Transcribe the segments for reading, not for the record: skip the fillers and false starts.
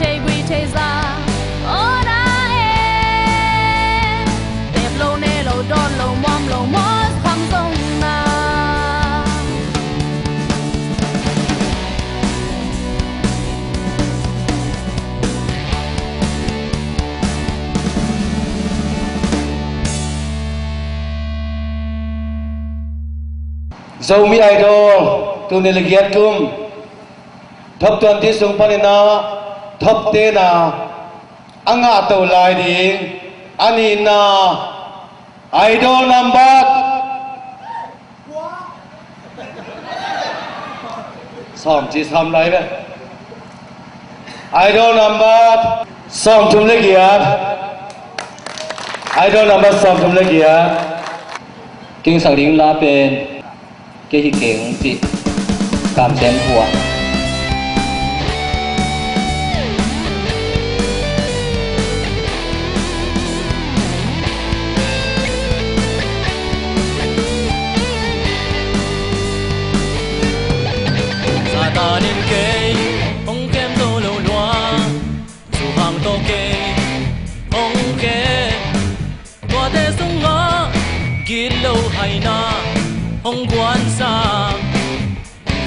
thề quy thề ra ô na e đẹp lâu nè lâu đòn lâu mót khăm sông na dầu mi ai đâu tu nên là ghét tum thấp tuần tí sung pan na thấp tê na anga tàu lại đi ani na idol number song chỉ tham lại vậy idol number song chung lấy kia idol number song chung lấy kia kinh sang đình la bên cái hi kiện chị cảm xem hùa sa ta nên kê ông kem tô lâu loa dù hàng tô kê ông kê qua thế sung ngõ kia lâu hay na ông quan sa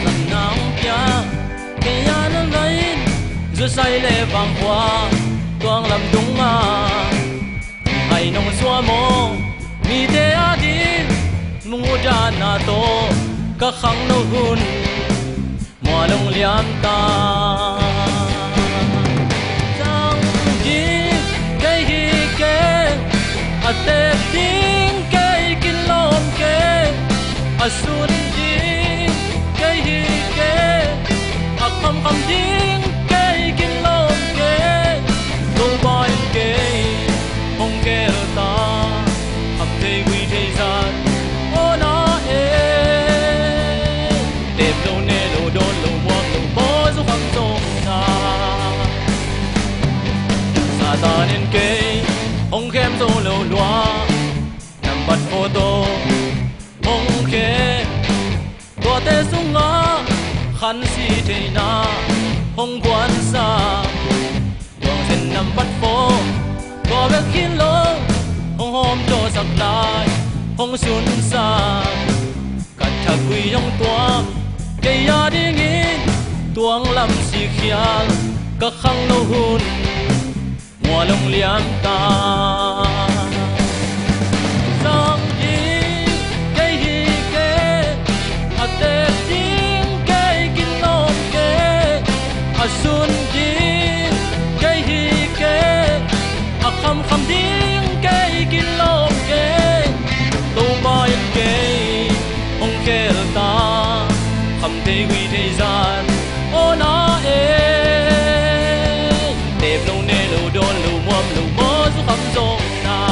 lần nào kia cái nhà nó lấy giữa say lệ vàng hoa toang làm đúng à hay nông xóa mồ mi thế à đi mua ra na to các khăng nô hun mùa lông liam ta giang đi cây hi kê à tê tiếng cây kinh lom kê à xuân đi cây hi kê à khăm tiếng cây kinh lom kê câu boy kê ông kê ta hấp thề quy thề gian ô na e đẹp lâu nè lâu đôn lâu muộn lâu bó dù khăm sông na sa ta nên kê ông kém dâu lâu loa nằm bắt photo ông kê tua tê sung ngõ khăn si thế na ông quan sa tuang sen nằm bắt phố tua bé khiến lố ông hôm cho sặc lại ông xuân sa cắt chặt quy ông tuang cây ya đi nghìn tuang làm si khial các khăng nô hun mùa lông liam ta giang đi cây hi kê à tê tiếng cây kinh lom kê à xuân đi cây hi kê à khăm tiếng cây kinh lom kê tô bay kê ông kê ta khăm thề quy thề gian ô na e đẹp lâu nè lâu đôn lâu muộn lâu mơ dù khăm sông na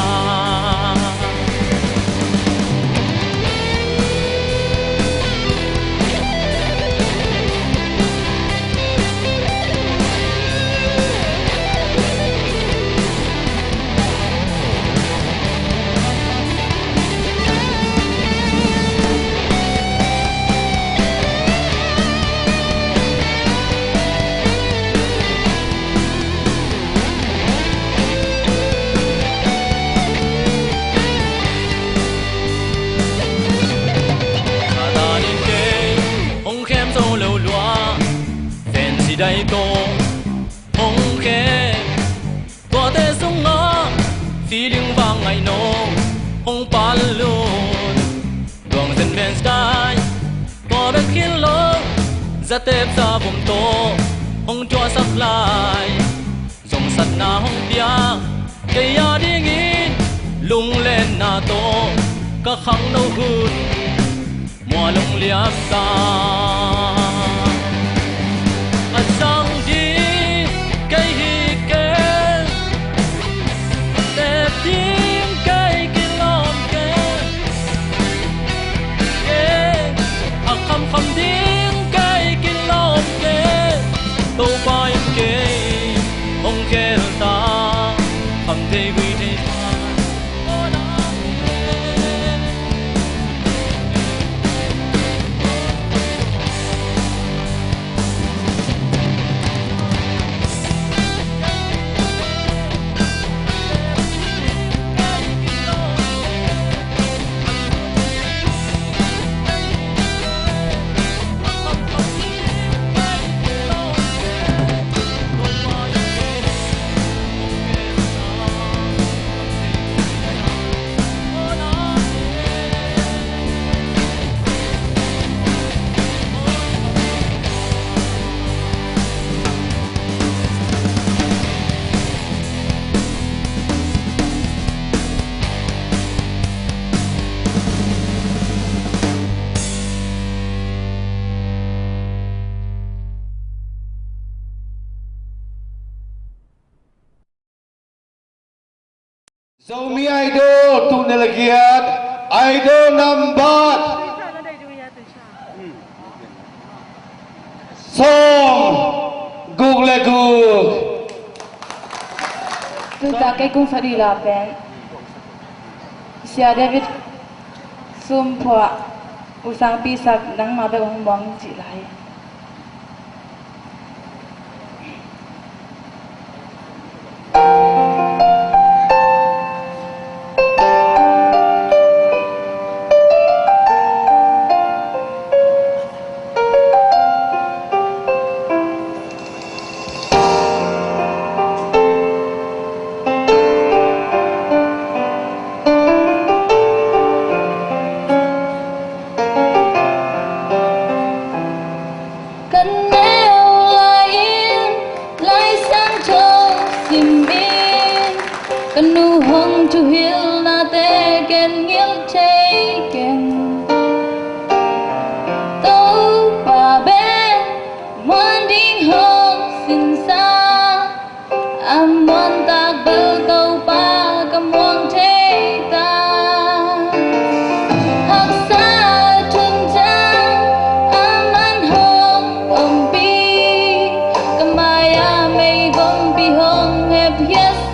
đây cô ông khe tua tê sung ngõ phi linh vang ngày nô ông pan luôn đường dân bên sky tua bên khiến lố ra tép ra vùng tô ông cho sắc lại dòng sắt na ông tia cây ya đi nghìn lung lên na tô các khăng nô hun mùa lông liam ta giang đi cây hi kê đẹp tiếng cây kinh lom kê à khăm tiếng cây kinh lom kê câu bay kê ông kê ta khăm thề quy thề dầu mi idol tu nè là kiệt idol number song Google Google tu ta cái cung phari la pen sia David sum phwa usang pi sak nang ma be ong bang chi lai Kanu hong tu hil na te ken ngil te ken Tau pa be Muan ding hong sin sa Am muan tak bel tau pa Kam muang te ta Hak sa chung chang Aman hong om pi Kamaya mei gom pi hong hep yes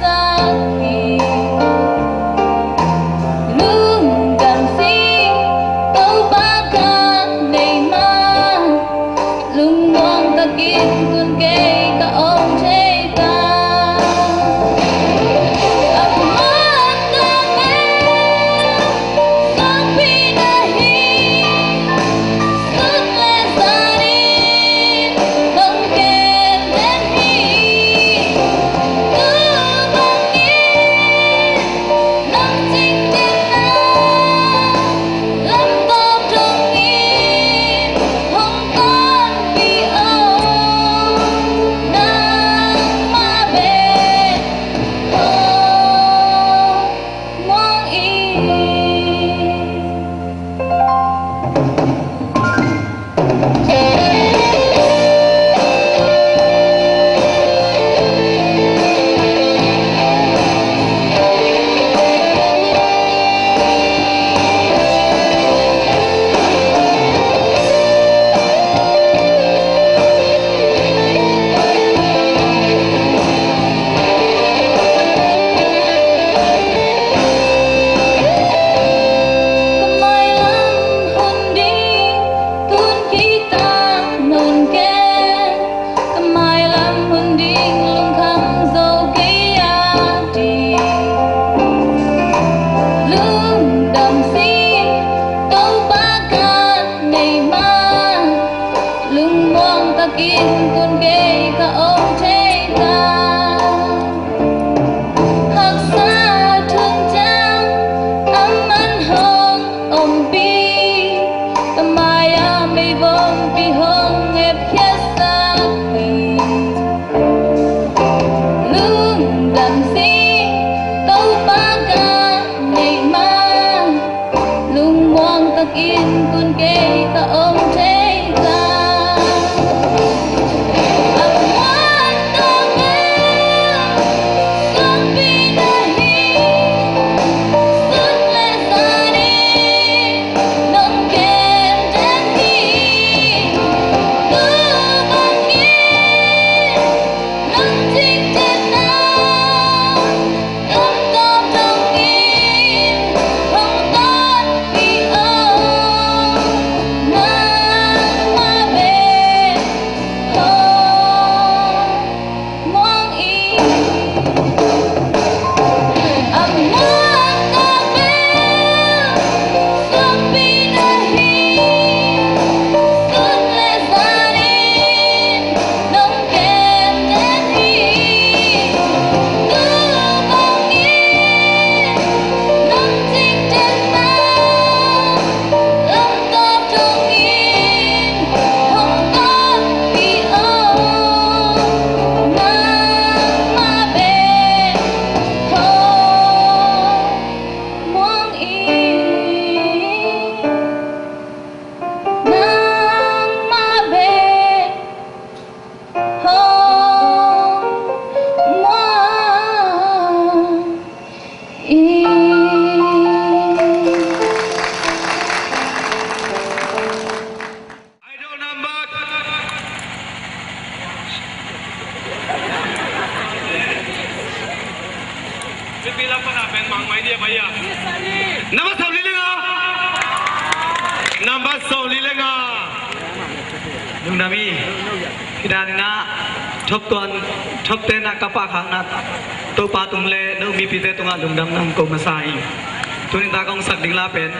lang pala ben mang mai dia bhaiya Nama sau li lenga. Nama sau li lenga. Nung nami kita ni na thop te na kapa khang na to pa tum le no mi pi te tunga lung dam nam ko masai tunin ta kong sak ding la pen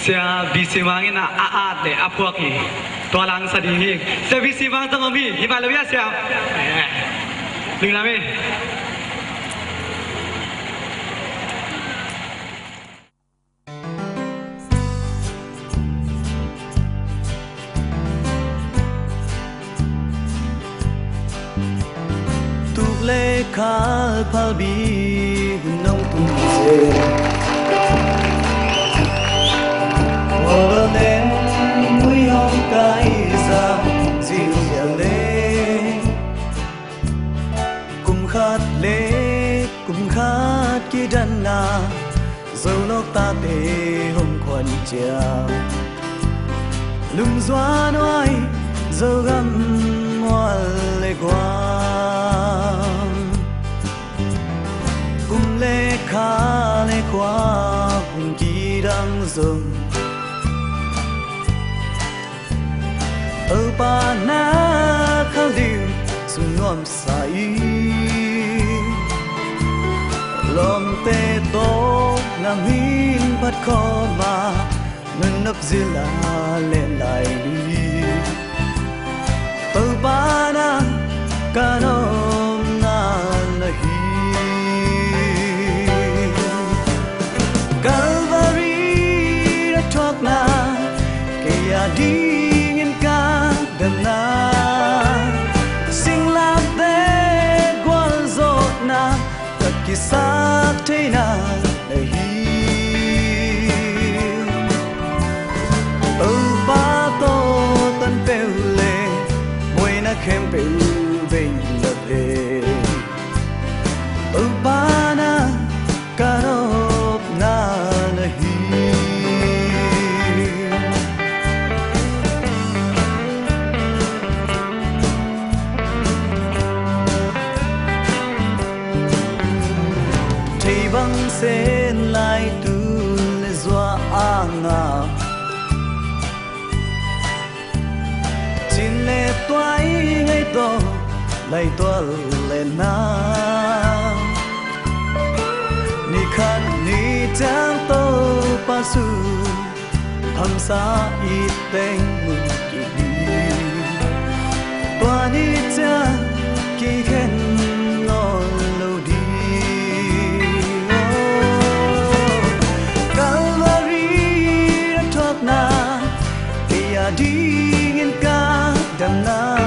sia bisi wangin na a de apua ki to lang sa di hi se bisi wang tang mi hi ba lo ya sia nung nami lê khá phal bi nông tung dê mơ đến mũi hông cái giang dịu dàng lê cùng khát kia đàn na dâu lốc ta tê hôm quần chia lùng doa nói dâu găm hoa lê qua lê khá lê qua hùng kỳ đang dừng ở ba na khá liu sung ngom sai lom tê tô nàng hin bắt khó mà ngân nấp dư là lên lại đi ở ba na ca nôm na là hi Calvary đã thoát na kể đi nghiên ca đầm na sinh làm thế quan rốt na thật kỳ sát thế na để hi ở ba tô tân bèo lệ môi na khem bèo về lập lệ ở ba na ca nộp na sen lai tu le zua anga chin le toai ngai to lai to le na ni khan ni chang to pa su tham sa i teng mu ki ni toa ni cha ki khen lo lo di đi nghiên ca đầm na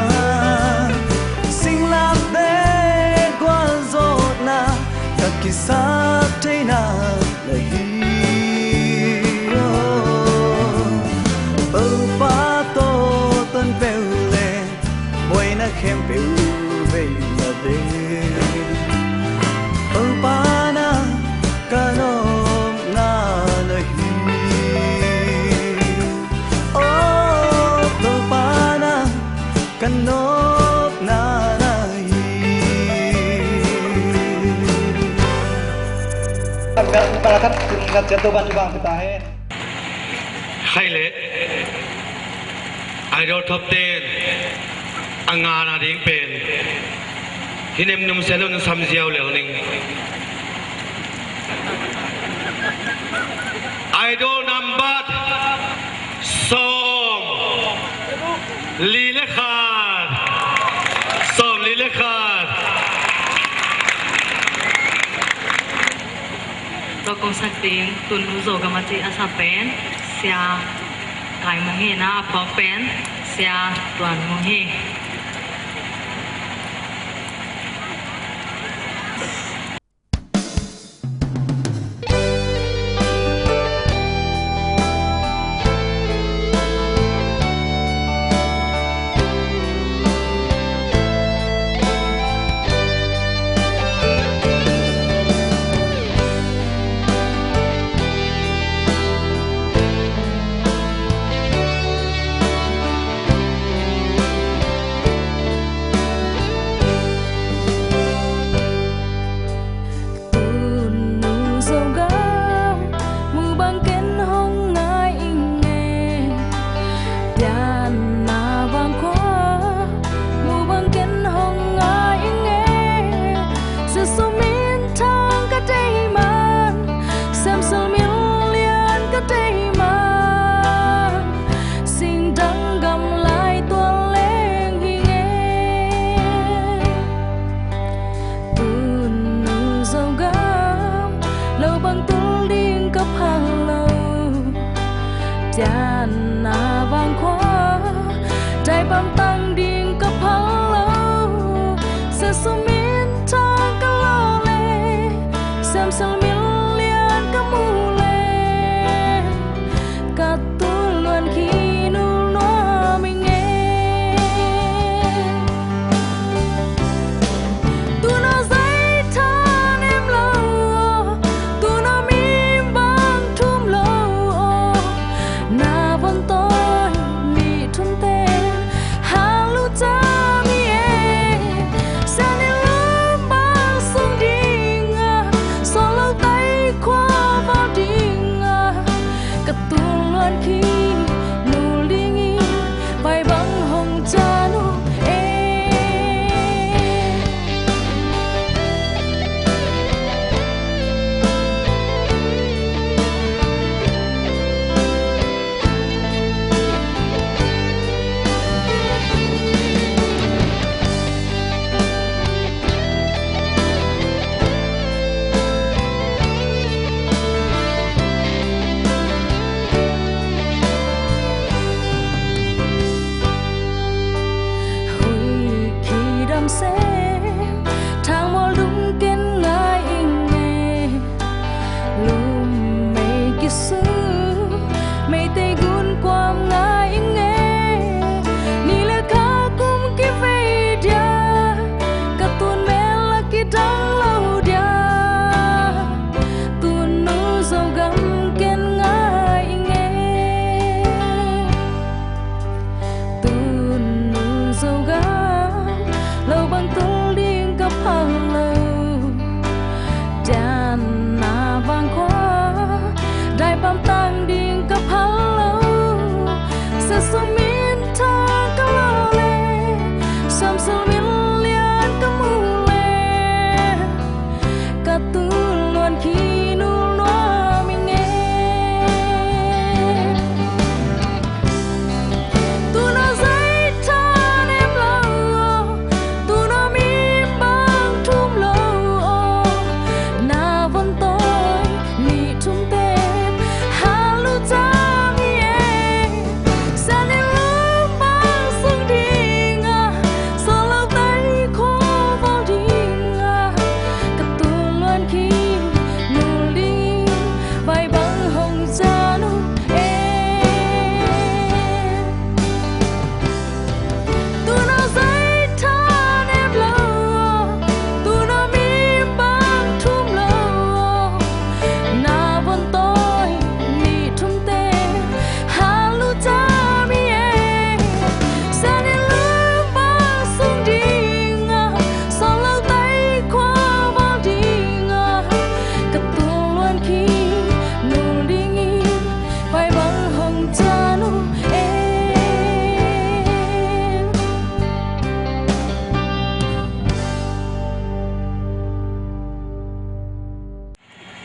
sinh làm đến qua rốt na thật kỳ sát thế na lời hi bơ ba tô tân bèo lệ môi na khem bèo về là đê bơ ba na ca nôm na lời hi kan nop na nai Para kat kat jatuh ban bang kita he. hay lệ idol top 10 angana ding pen hinem num selon sam jiao leo ning idol number song Lý Lê Khát Sông Lý Lê Khát Tôi công sắc tiếng tuần lưu dồ gama chị asa pen Xia Cái mong hì na phó pen Xia tuần mong hì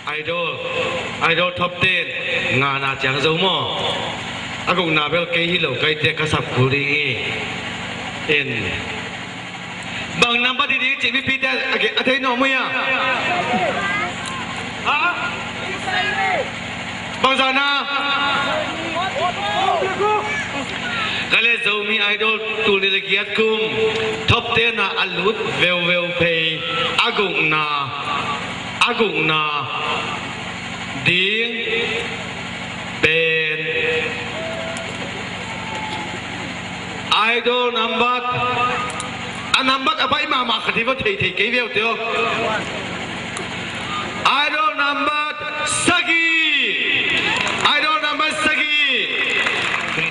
idol top 10 nga na chang zo mo agong na bel ke hi lo kai te ka sap khuri en bang number di chi mi pi te athai no mo ya ha bang sana kale zo mi idol tu ni le giat kum top 10 na alut vel pe agong na ding ben idol number apa imama khati va thei ke veo teo idol number sagi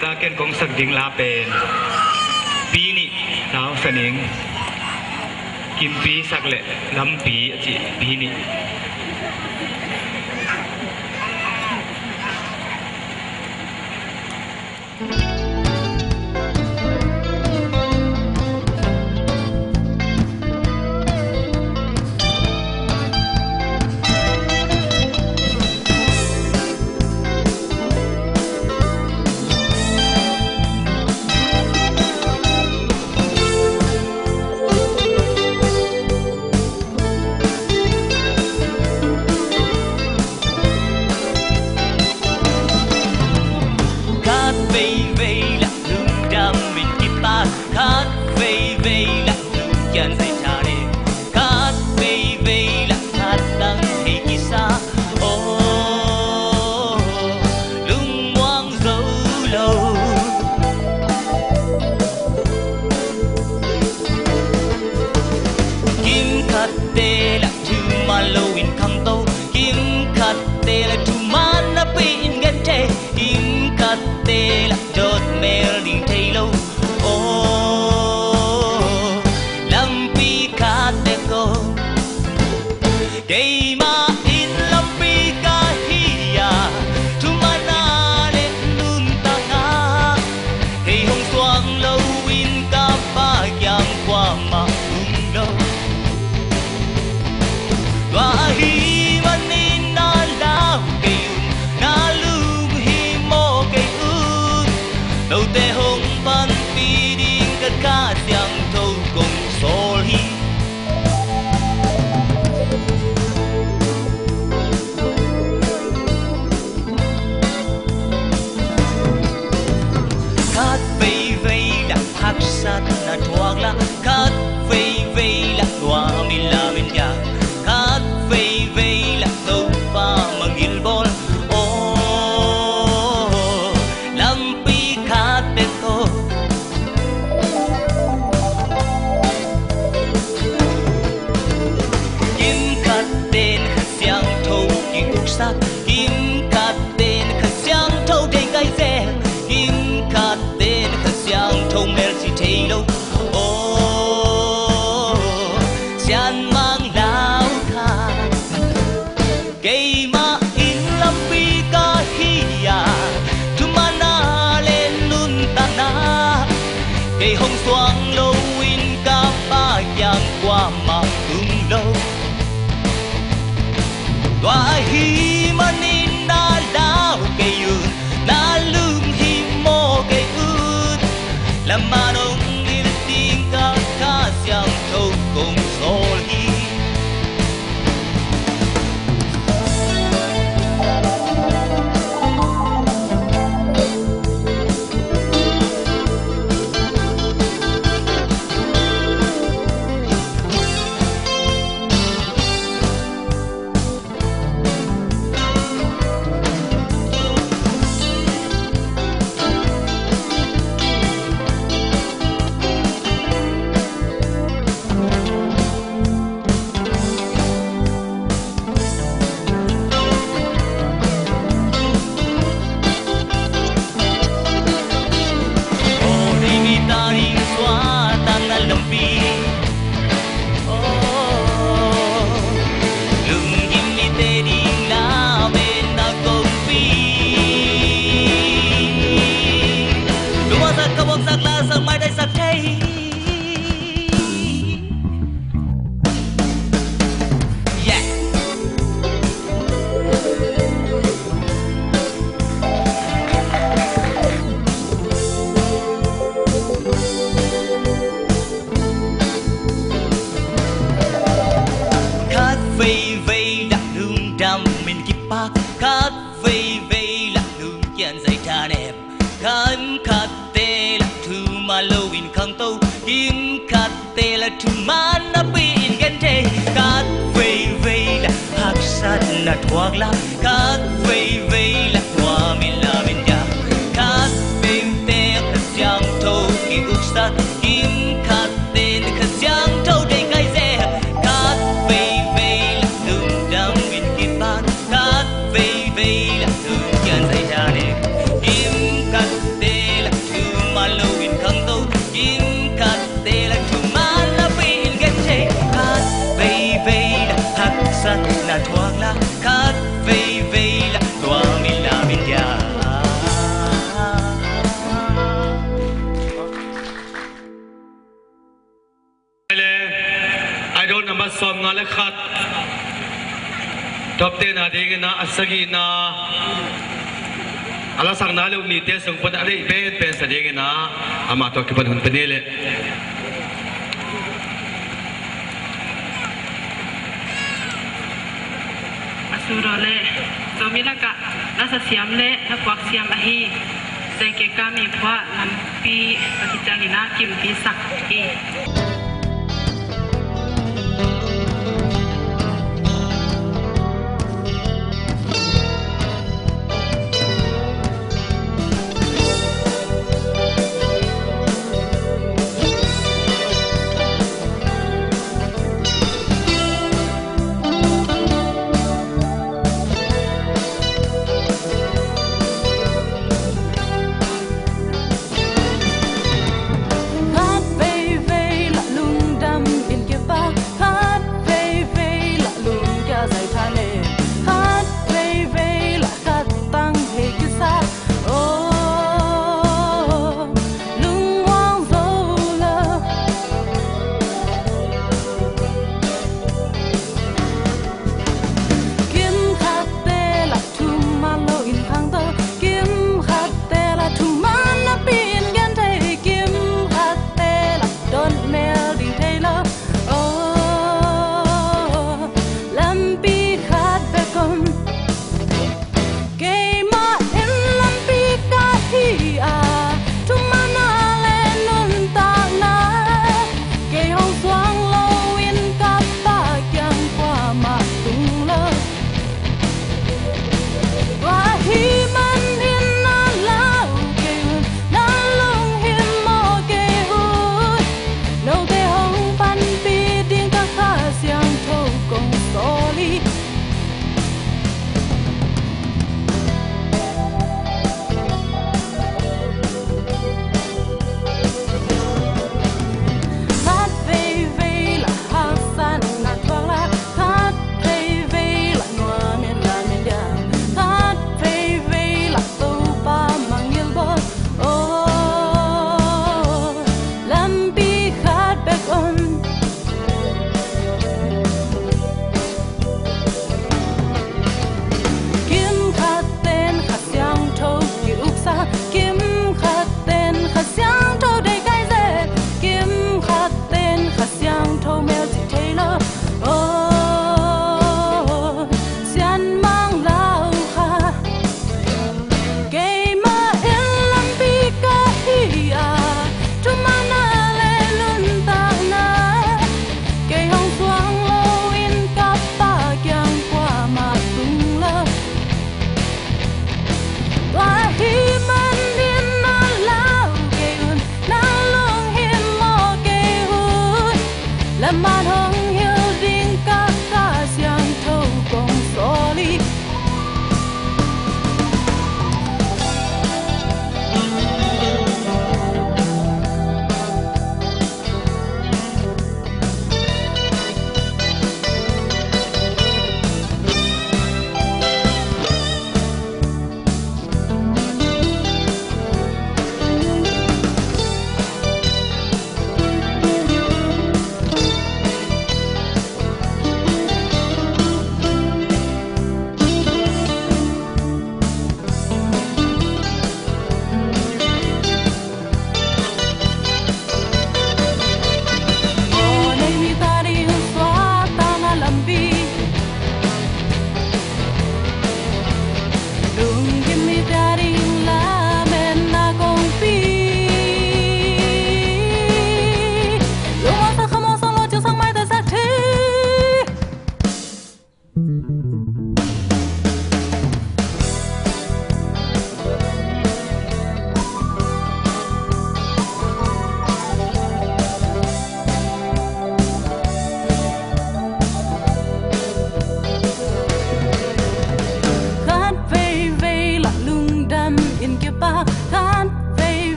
ta ken kong sak ding la pen pi ni tao saning kim pi sak le lam pi chi pi ni Làm mà nông đi tiếng ca ca xiang thâu cùng sol hi mana pin gente kat vei la haksat na thuak la kat vei la wa min la min ja kat bim te khasyang tho ki uksat kim kat ten khasyang tho dei kai ze kat vei la dum dam min kit ban kat vei la dum yan sai ja ne kim kat te la tu malo in khang to kim kat te la tu mana pin gente kat vei la haksat na thuak la kat vei la wa min la min ja I don't know what song ngale khat top te na ding na asagi na ala sang na lu ni te sung pon ale pen sa ding na ama to ki pan hun penele Asurole Somilaka Nasa Siamle Nakwak Siam Ahi Sengke kami Pwa Lampi Pakitangina Kim Tisak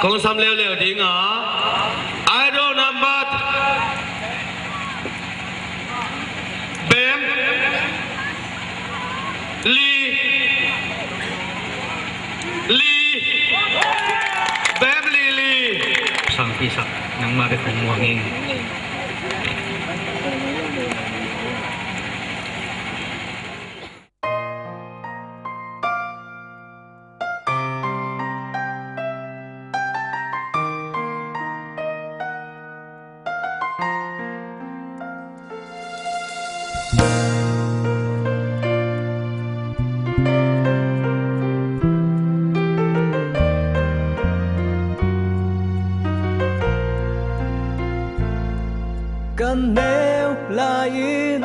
Kung sam leo leo ding idol number Bem Bem Lee sang pisak ng mabit ng muangin. Cần nếu lại in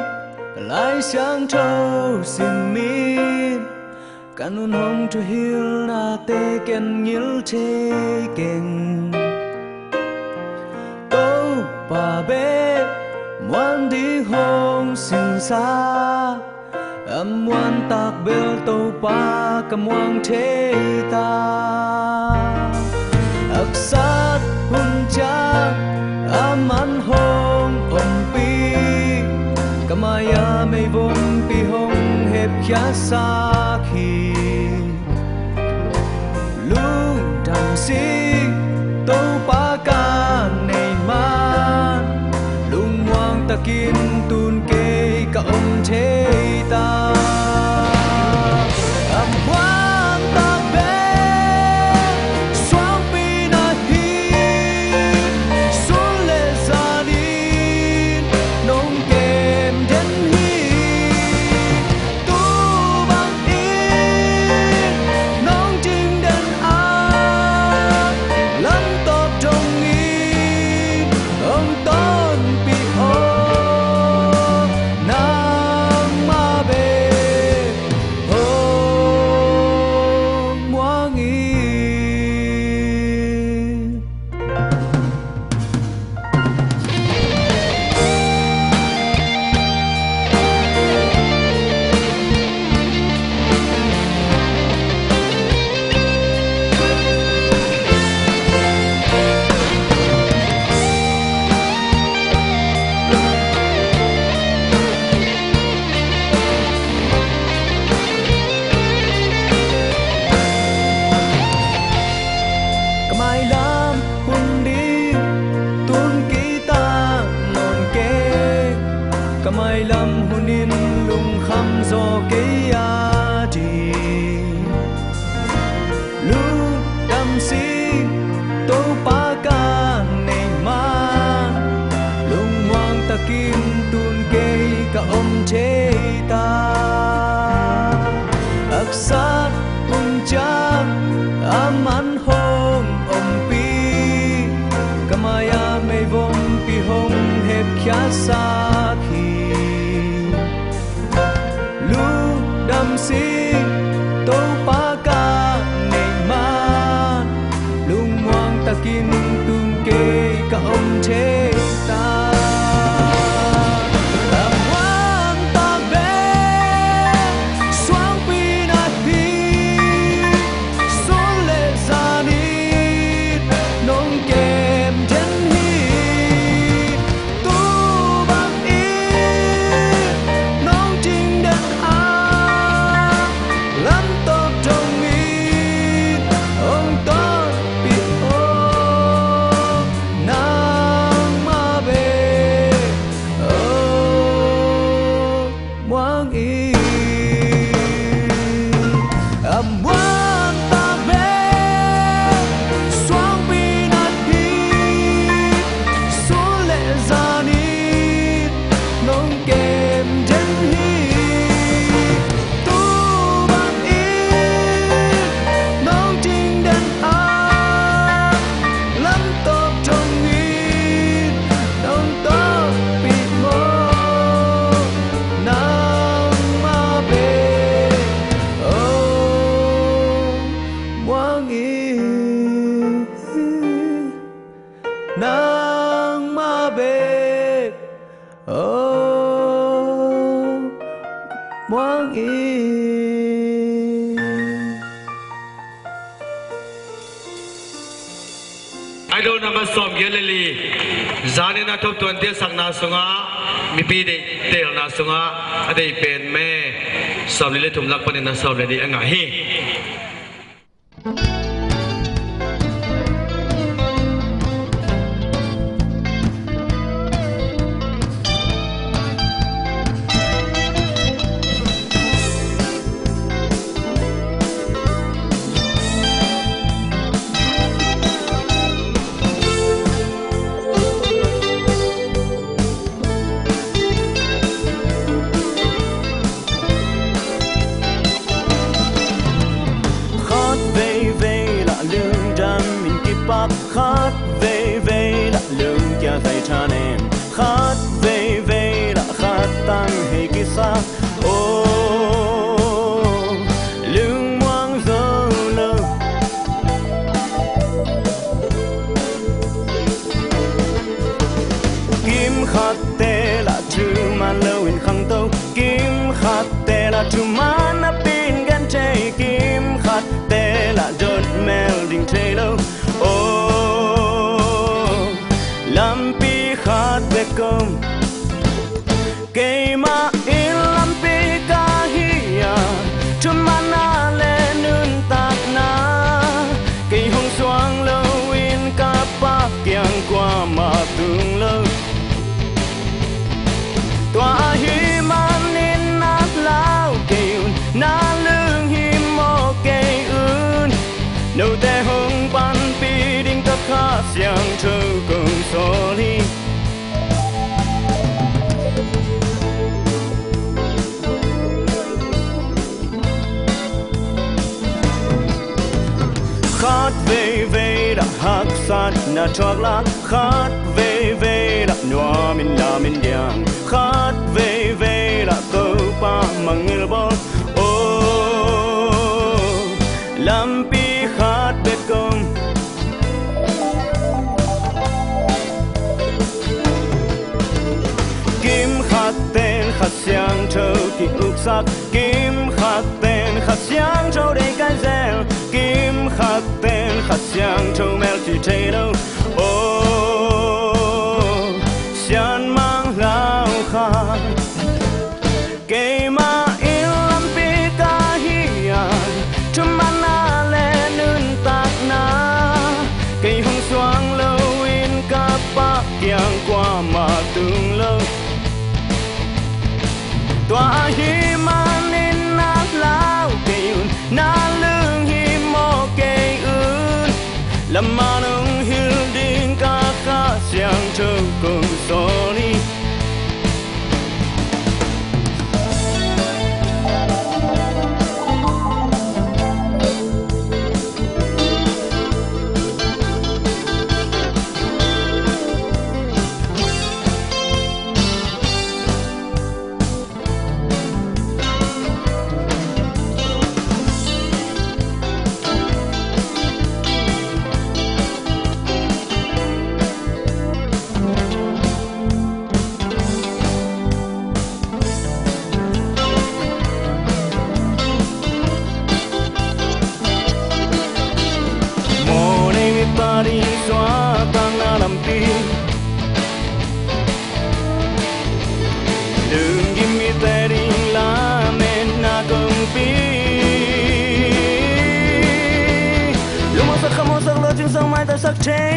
lại sáng trâu xin min cần un hong cho hill na te ken nhil che ken tô bà bé muốn đi hong xin xa muốn tạc bel tô ba cầm wang thế ta ác sát hun cha aman hong pi kamaya may vong pi hong hep kya sa khi lu đam si tô pa ca này man lung wang takin tun ke ka thế ta Kamay lam hunin lung kham zo ke ya di lu dam si to pa ka nei ma lung wang takin tun ke ka che ta aksat un cha aman hong pi kamaya may vong pi hong hep kya sa si tô pa ca này man lung wang takin tun ke ka che ta làm hoang ta bé xoang pi na thi số lệ ra đi nông kem chân hi tu bằng ý nông trình đất nang ma be moang i ดอลนัมสอมเกลลีจานินาทบทวนเตียสังนาสงามีปีเดเตลนาสงาอดีเป็นแม่สอบลิเลทุมลักปนินาสอบเลดีอ่างฮี khát về đã lương kia dây chan em khát về đã khát tan hay kia xa ô lương ngoan dơ lơ kim khát tê là chữ man lâu in khăng tâu kim khát tê là chữ man na pin gan chay kim khát tê là đợt mel đình chay lâu lampi khát về cơm cây mà in lampi kahia chum mana lên nương tạc na cây hồng xoang lâu in kapa kiang qua mà tương lâu tòa hi man in nát lao cây na lương hi mô cây ươn nâu tê hồng ban pi đinh cấp khá xiang trơ cùng số li khát về đã hắc sát na choak la khát về đã noa min la min diang khát về đã câu pa mangil bol ô lampi khát về công kim khát tên khát xiang châu kỳ ước sắc kim khát tên khát xiang châu đầy cái rèn kim khát tên khát xiang châu mel chỉ thấy đâu ô xian mang lao khát cây mà in lampi kahia chum mana lên nương tạc na cây hồng xoang lâu in kapa kiang qua mà tương lâu tòa hi man in nát lao cây na lương hi mô cây ươn làm mà nông hiu đinh ca ca xiang châu cùng số đi đi xóa tăng na làm tin đừng kim mi tê đi la men na công pi lúc mà sắc không sắc lỡ chừng sông mai ta sắc cháy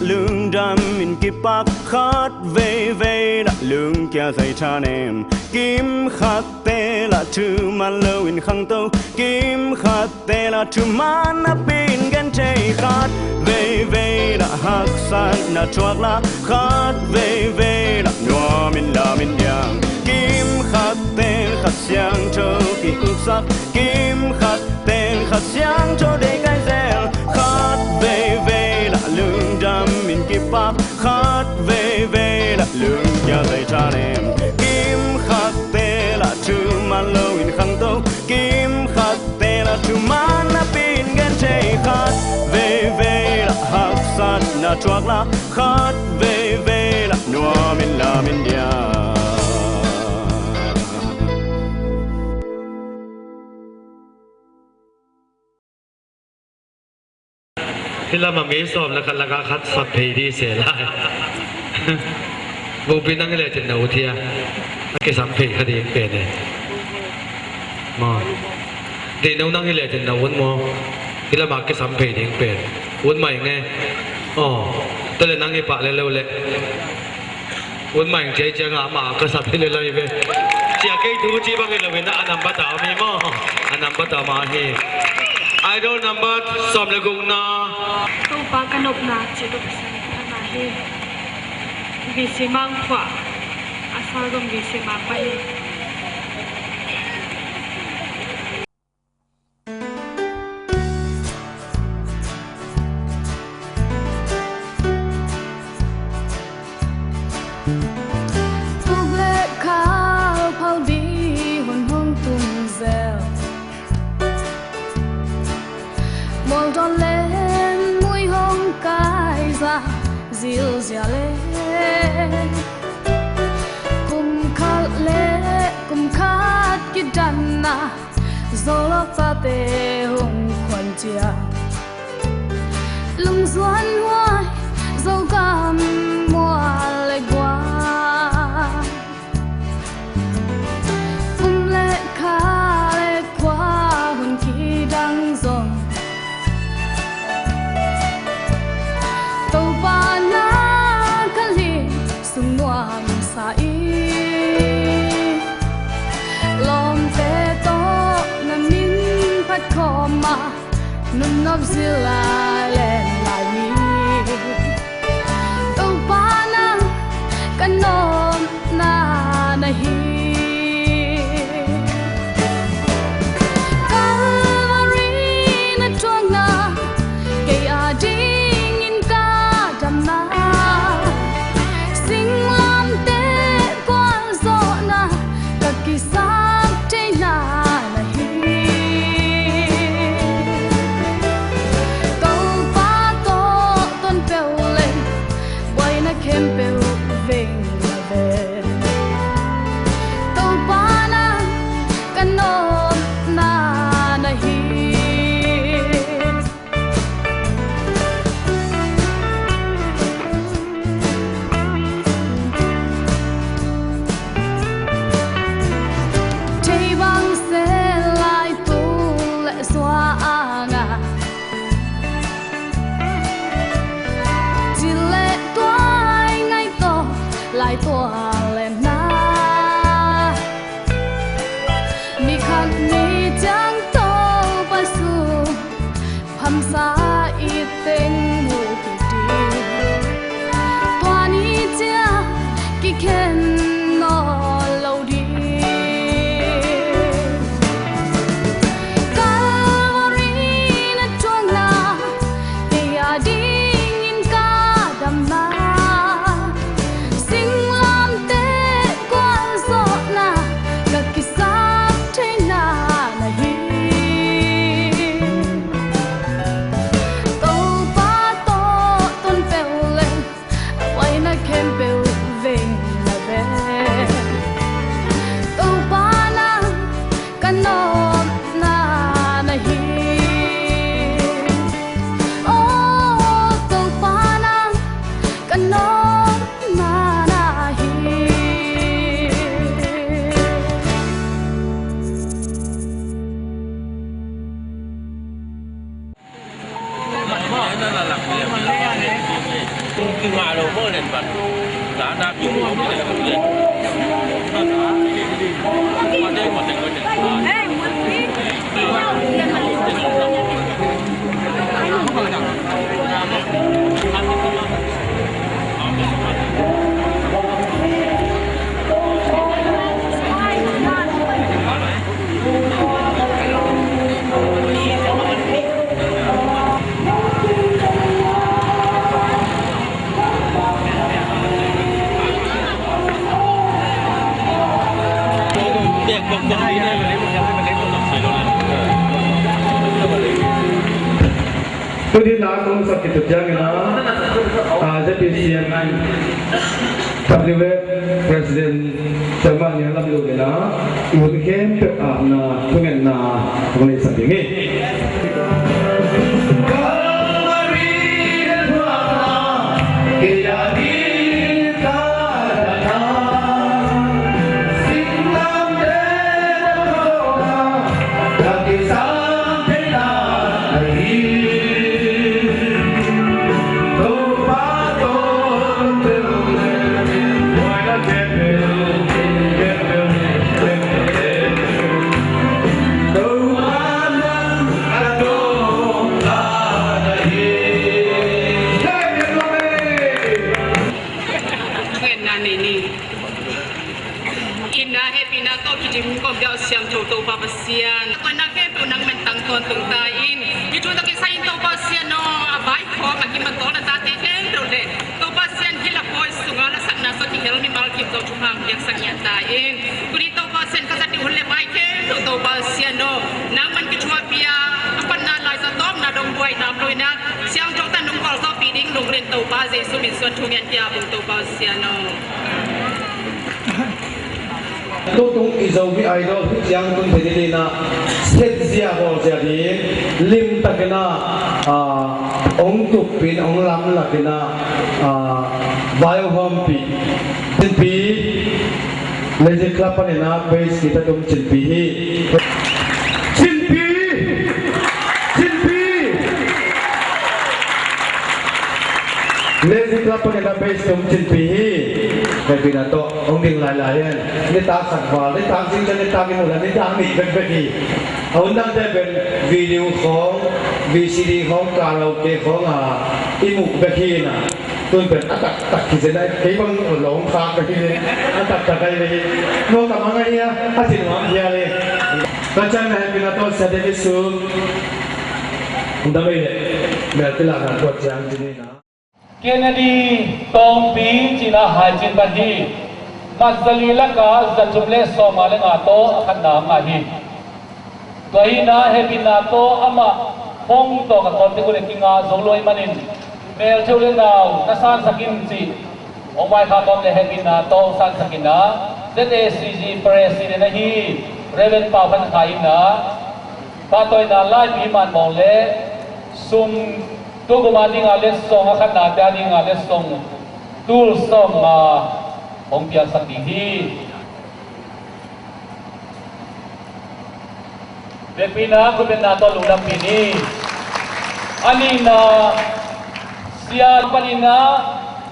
lương đam min kip pak khát về đã lương kia dây chan em kim khát tê là chữ man lâu in khăng tâu kim khát tê là chữ man na pin gan chay khát về đã hắc san na choak la khát về đã noa min la min diang kim khát tê khát xiang châu kỳ ước sắc kim khát tê khát xiang châu để cái rèn khát về đã lương đam min kip pak khát về đã lương kia dây chan em kim khát tê là chữ man lâu in khăng tâu kim khát chuộc là khát về là nua mình là mình diaที่เรามามีสอบแล้วกันแล้วก็คัดสับเพดีเสียไล่บุปผินนั่งเลยจะหนูเทียนักเก็บสับเพคดีเป็นเลยมาเดี๋ยวนั่งเลยจะหนูวันมอที่เรามาเก็บสับเพดีเป็นวันใหม่ไงอ๋อตอนเลยนั่งปะเร็วๆเลยวันใหม่เจ๊เจ้ามาก็สับเพเลยเลยไปเจ้าเกี่ยดูจีบกันเลยนะอันนั้นบัตรมีมั้งอันนั้นบัตรมาให้idol number สามเลกุงนาตู้ปากนบนาจิตุสันทนาเฮวิสิมังขวาอาสาลมวิสิมาไปทุกเล็กขาวเผาดีหนห้องตุ้มเซลมองตอนเล่นมวยห้องกายซาซิลเสียเล่กุมขัดเล่กุมขัดกิดันนาโซโลฟาเตห้องควันเจียลุงสวนวายโซกามมัวเล็กว่าเล็กขาเล็กกว่าหุ่นขี้ดังซงตัวปานาคลีสุนวามสายลมเตโตน้ำมินพัดคอมานุ่มนบสิลาเล่นลายมีตัวปานากันนมนาหนาฮีตัวเล่นนามีคันมีจังโตปัสสุพัมสาอีเต็งหูกิดีตัวนี้เจ้ากิเข็นนอเหลาดีกาลรีนะจวงนาเกียดียินกาดำนาขึ้นมาเราเมื่อเล่นบัตรหลานนักยุ่งเราไม่ได้กับเล่นมาได้หมดเลยคนหนึ่งTuh di nakong sakit itu jangan จะเป็นเสียงกันกับเรื่องประธานจังหวัดยังรับรู้เลยนะอีกคนเข้มเป็นอาณาทุกเงินนาตรงนี้สักทีนี้Pasian, kau nak ke tu nak mentang tuan tung tain. Itu tak kisah itu pasian no, abai kau bagi mentol dan teten tu le. Tu pasian hilang kau sungai sana so tinggal mi mal kim tu cuma yang sangat tain. Kuli tu pasian kasat di hulai baik ke tu pasian no. Nak man kecua pia, apa nak lagi satu nak dong buai nak loi nak. Siang jauh tan dong kau so piding dong ren tu pasian sumin suan tungan dia tu pasian no. lúc tung izau mi idol yang tung thế này na set zia bol zia đi lim ta cái na ông tụt pin ông làm là cái na bio home pi tin pi lấy cái club này na base kita tung tin pi lấy cái club này na base tung tin pi cái gì đó ông đừng lại lại anh người ta sẵn vào người ta xin cho người ta cái một là người ta nghỉ bên bên gì ông đang đây bên videoของ VCD ของ karaoke ของอีมุกแบบนี้นะตัวเป็นตักที่จะได้ที่บางหลงทางแบบนี้ตักได้เลยโน้ตกับอะไรเนี่ยถ้าสิ่งหวังเดียวเลยก็จะไม่ให้เป็นตัวเสด็จสู่ผมทำไม่ได้เมื่อที่หลังการตรวจจังที่นี่นะKennedy Tompi China Hajin Bandi Mazalila ka Zajumle Somale Ngato akan nama hi Kahina Happy Nato ama Hong to ka konti ko lekinga Zoloi manin Mel chule now nasan sakin si Omay katom le Happy Nato san sakina ZACG President na hi Reverend Papan Kain na Patoy na live iman mo le Sum tu kumadi nga lesong akan nabi nga lesong tul song ong biasa tinggi. Depina kubenato lulang pini. Anina siya panina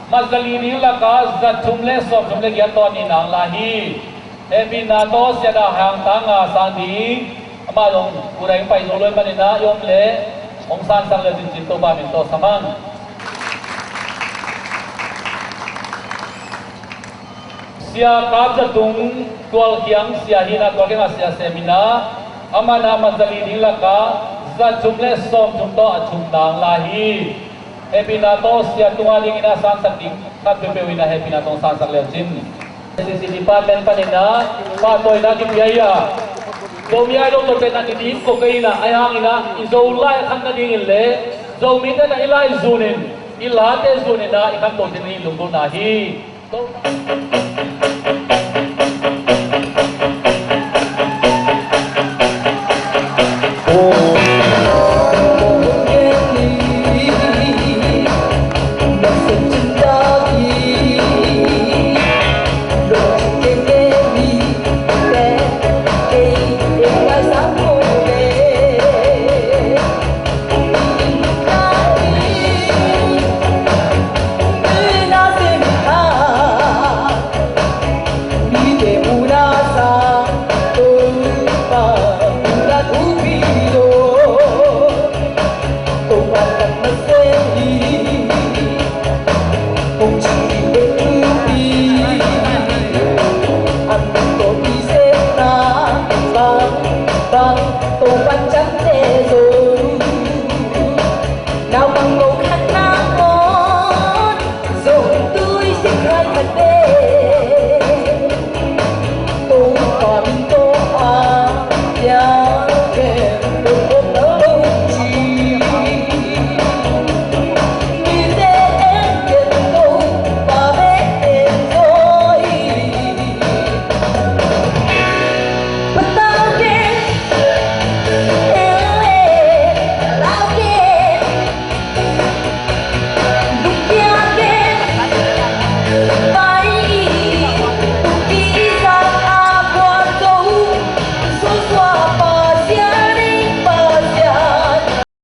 mazalini lakas dat jumle som jumle giato ni nang lahi. Depina to siya dah hang tanga sandi. Amalong kurai pai zoloi panina yom le. Ông san sang lên chính tô ba mình tô samang sia kap ja tung tual kiang sia hina tual kiang sia semina amana mazali dilaka za jumle som jumto achum dang lahi happy na to sia tungali ina san sang ding kat pe wina happy na to san sang le jin sisi department panina pa toy na ki biaya Zomi ay dong tope na titim ko kay na ay hangina izolay kan na dingin le zomi na ilay zunin ilate zunin na ikan to din lunggo nahi Nào bằng ngộ khát na ngón rồi tôi sẽ khai thật đê